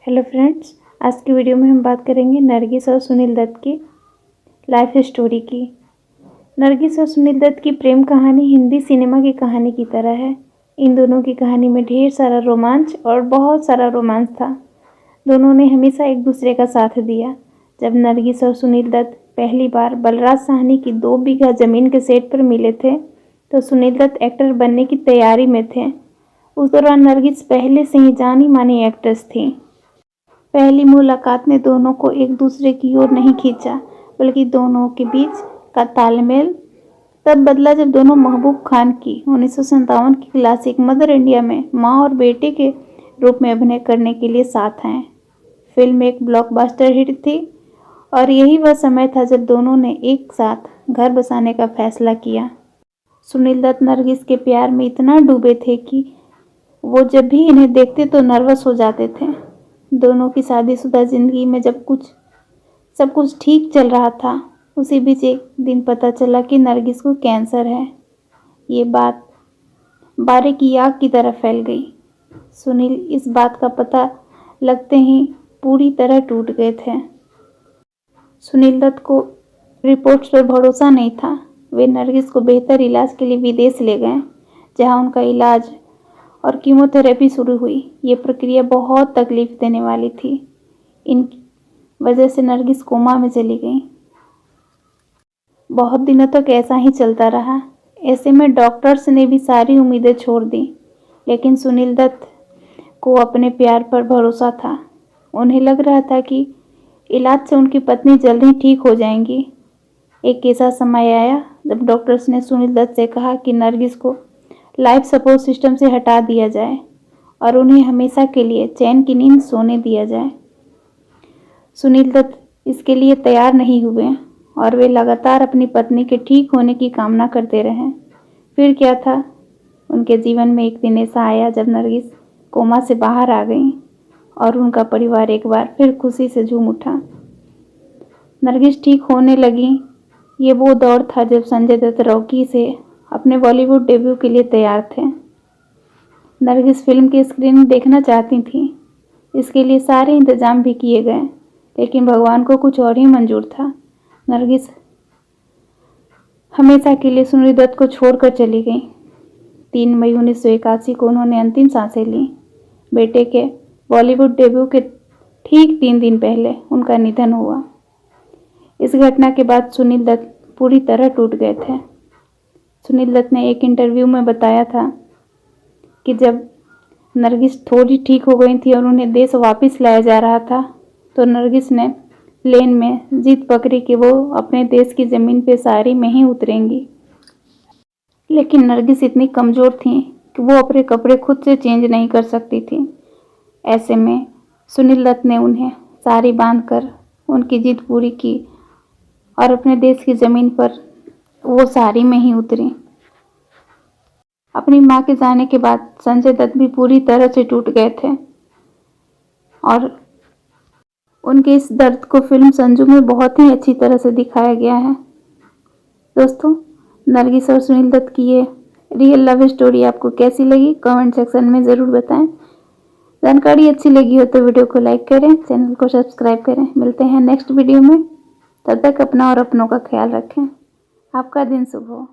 Hello friends, आज की video में हम बात करेंगे नरगिस और सुनील दत्त की लाइफ स्टोरी की। नरगिस और सुनील दत्त की प्रेम कहानी हिंदी सिनेमा की कहानी की तरह है। इन दोनों की कहानी में ढेर सारा रोमांच और बहुत सारा रोमांस था। दोनों ने हमेशा एक दूसरे का साथ दिया। जब नरगिस और सुनील दत्त पहली बार बलराज साहनी की 2 बीघा ज़मीन के सेट पर मिले थे तो सुनील दत्त एक्टर बनने की तैयारी में थे। उस दौरान नरगिस पहले से ही जानी मानी एक्ट्रेस थी। पहली मुलाकात ने दोनों को एक दूसरे की ओर नहीं खींचा, बल्कि दोनों के बीच का तालमेल तब बदला जब दोनों महबूब खान की 1957 की क्लासिक मदर इंडिया में माँ और बेटे के रूप में अभिनय करने के लिए साथ आए। फिल्म एक ब्लॉकबस्टर हिट थी और यही वह समय था जब दोनों ने एक साथ घर बसाने का फैसला किया। सुनील दत्त नरगिस के प्यार में इतना डूबे थे कि वो जब भी इन्हें देखते तो नर्वस हो जाते थे। दोनों की शादीशुदा जिंदगी में सब कुछ ठीक चल रहा था, उसी बीच एक दिन पता चला कि नरगिस को कैंसर है। ये बात बारे की आग की तरह फैल गई। सुनील इस बात का पता लगते ही पूरी तरह टूट गए थे। सुनील दत्त को रिपोर्ट्स पर भरोसा नहीं था। वे नरगिस को बेहतर इलाज के लिए विदेश ले गए, जहां उनका इलाज और कीमोथेरेपी शुरू हुई। ये प्रक्रिया बहुत तकलीफ देने वाली थी। इन वजह से नरगिस कोमा में चली गई। बहुत दिनों तक ऐसा ही चलता रहा। ऐसे में डॉक्टर्स ने भी सारी उम्मीदें छोड़ दी, लेकिन सुनील दत्त को अपने प्यार पर भरोसा था। उन्हें लग रहा था कि इलाज से उनकी पत्नी जल्द ही ठीक हो जाएंगी। एक ऐसा समय आया जब डॉक्टर्स ने सुनील दत्त से कहा कि नरगिस को लाइफ सपोर्ट सिस्टम से हटा दिया जाए और उन्हें हमेशा के लिए चैन की नींद सोने दिया जाए। सुनील दत्त इसके लिए तैयार नहीं हुए और वे लगातार अपनी पत्नी के ठीक होने की कामना करते रहे। फिर क्या था, उनके जीवन में एक दिन ऐसा आया जब नरगिस कोमा से बाहर आ गई और उनका परिवार एक बार फिर खुशी से झूम उठा। नरगिस ठीक होने लगी। ये वो दौर था जब संजय दत्त रॉकी से अपने बॉलीवुड डेब्यू के लिए तैयार थे। नरगिस फिल्म की स्क्रीनिंग देखना चाहती थी। इसके लिए सारे इंतजाम भी किए गए, लेकिन भगवान को कुछ और ही मंजूर था। नरगिस हमेशा के लिए सुनील दत्त को छोड़कर चली गई। 3 मई 1981 को उन्होंने अंतिम सांसें ली। बेटे के बॉलीवुड डेब्यू के ठीक 3 दिन पहले उनका निधन हुआ। इस घटना के बाद सुनील दत्त पूरी तरह टूट गए थे। सुनील दत्त ने एक इंटरव्यू में बताया था कि जब नरगिस थोड़ी ठीक हो गई थी और उन्हें देश वापस लाया जा रहा था, तो नरगिस ने प्लेन में जिद पकड़ी कि वो अपने देश की ज़मीन पे शायरी में ही उतरेंगी। लेकिन नरगिस इतनी कमज़ोर थी कि वो अपने कपड़े खुद से चेंज नहीं कर सकती थी। ऐसे में सुनील दत्त ने उन्हें साड़ी बांधकर उनकी जिद पूरी की और अपने देश की ज़मीन पर वो साड़ी में ही उतरी। अपनी माँ के जाने के बाद संजय दत्त भी पूरी तरह से टूट गए थे और उनके इस दर्द को फिल्म संजू में बहुत ही अच्छी तरह से दिखाया गया है। दोस्तों, नरगिस और सुनील दत्त की ये रियल लव स्टोरी आपको कैसी लगी, कमेंट सेक्शन में ज़रूर बताएं। जानकारी अच्छी लगी हो तो वीडियो को लाइक करें, चैनल को सब्सक्राइब करें। मिलते हैं नेक्स्ट वीडियो में। तब तक अपना और अपनों का ख्याल रखें। आपका दिन शुभ हो।